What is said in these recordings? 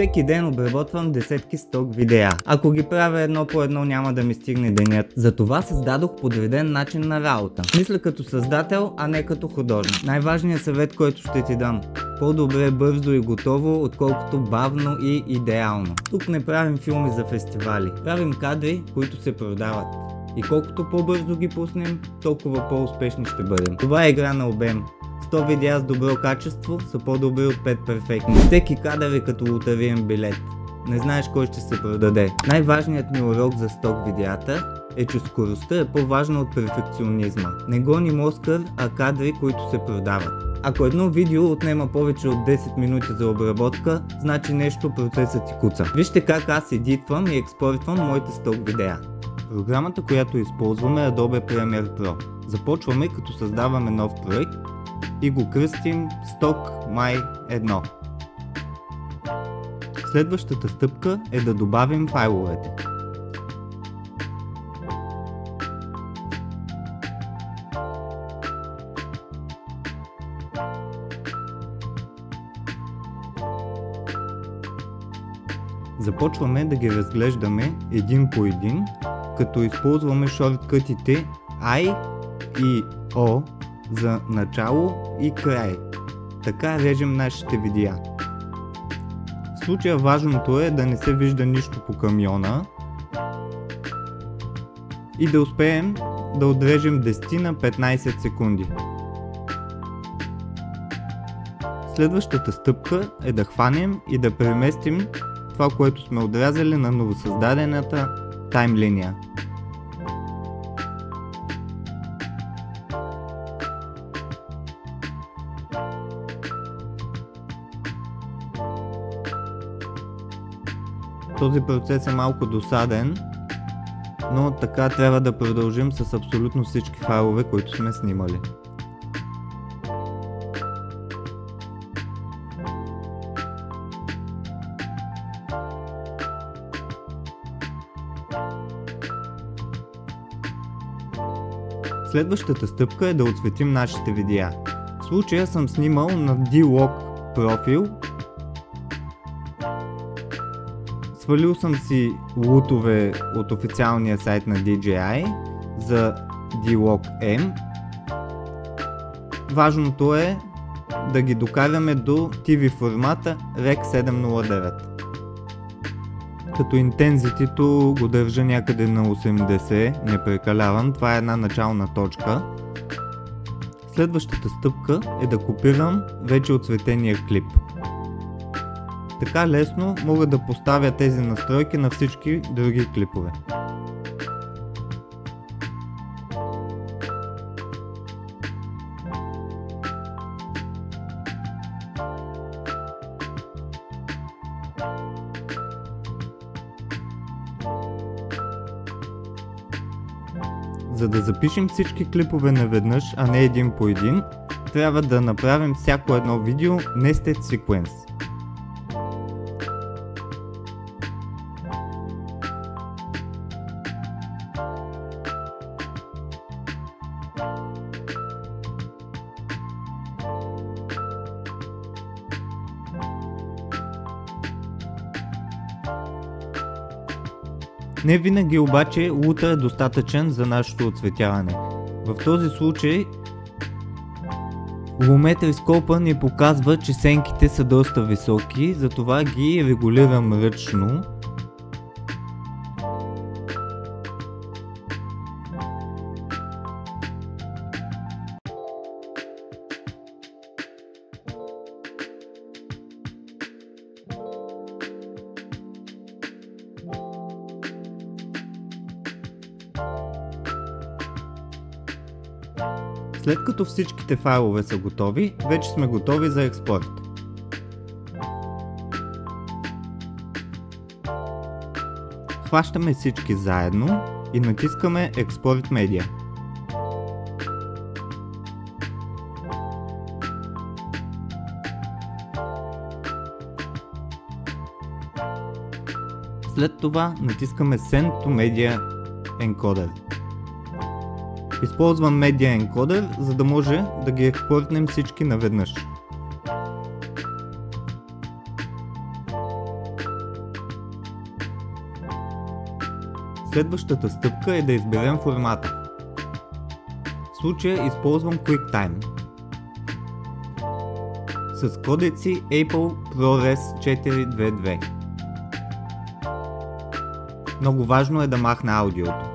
Всеки ден обработвам десетки сток видеа. Ако ги правя едно по едно, няма да ми стигне денят. Затова създадох подреден начин на работа. Мисля като създател, а не като художник. Най-важният съвет, който ще ти дам: по-добре бързо и готово, отколкото бавно и идеално. Тук не правим филми за фестивали. Правим кадри, които се продават. И колкото по-бързо ги пуснем, толкова по-успешни ще бъдем. Това е игра на обем. 100 видеа с добро качество са по-добри от 5 перфектни. Всеки кадър е като лотариен билет. Не знаеш кой ще се продаде. Най-важният ми урок за сток видеята е, че скоростта е по-важна от перфекционизма. Не гоним Оскар, а кадри, които се продават. Ако едно видео отнема повече от 10 минути за обработка, значи нещо процесът ти куца. Вижте как аз едитвам и експортвам моите сток видеа. Програмата, която използваме, е Adobe Premiere Pro. Започваме като създаваме нов проект и го кръстим Stock My 1. Следващата стъпка е да добавим файловете. Започваме да ги разглеждаме един по един, като използваме шорткътите I и O за начало и край. Така режем нашите видеа. В случая важното е да не се вижда нищо по камиона и да успеем да отрежем 10 на 15 секунди. Следващата стъпка е да хванем и да преместим това, което сме отрязали, на новосъздадената таймлиния. Този процес е малко досаден, но така трябва да продължим с абсолютно всички файлове, които сме снимали. Следващата стъпка е да отсветим нашите видеа. В случая съм снимал на D-Log профил. Свалил съм си лутове от официалния сайт на DJI за D-Log M. Важното е да ги докараме до TV формата Rec 709. Като интензитито го държа някъде на 80, не прекалявам, това е една начална точка. Следващата стъпка е да копирам вече отцветения клип. Така лесно мога да поставя тези настройки на всички други клипове. За да запишем всички клипове наведнъж, а не един по един, трябва да направим всяко едно видео Nested Sequence. Не винаги обаче лута е достатъчен за нашето оцветяване. В този случай луметрископа ни показва, че сенките са доста високи, затова ги регулирам ръчно. След като всичките файлове са готови, вече сме готови за експорт. Хващаме всички заедно и натискаме Export Media. След това натискаме Send to Media Encoder. Използвам Media Encoder, за да може да ги експортнем всички наведнъж. Следващата стъпка е да изберем формата. В случая използвам QuickTime с кодеци Apple ProRes 422. Много важно е да махна аудиото.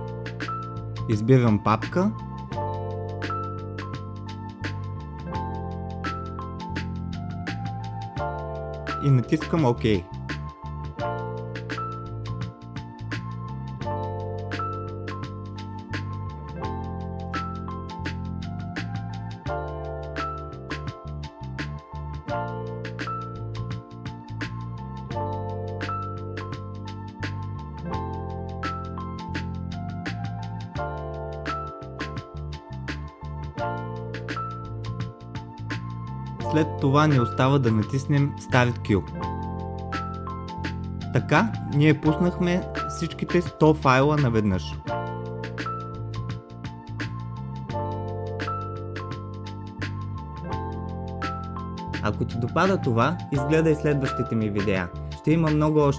Избирам папка и натискам OK. След това ни остава да натиснем Start Queue. Така, ние пуснахме всичките 100 файла наведнъж. Ако ти допада това, изгледай следващите ми видеа. Ще има много още.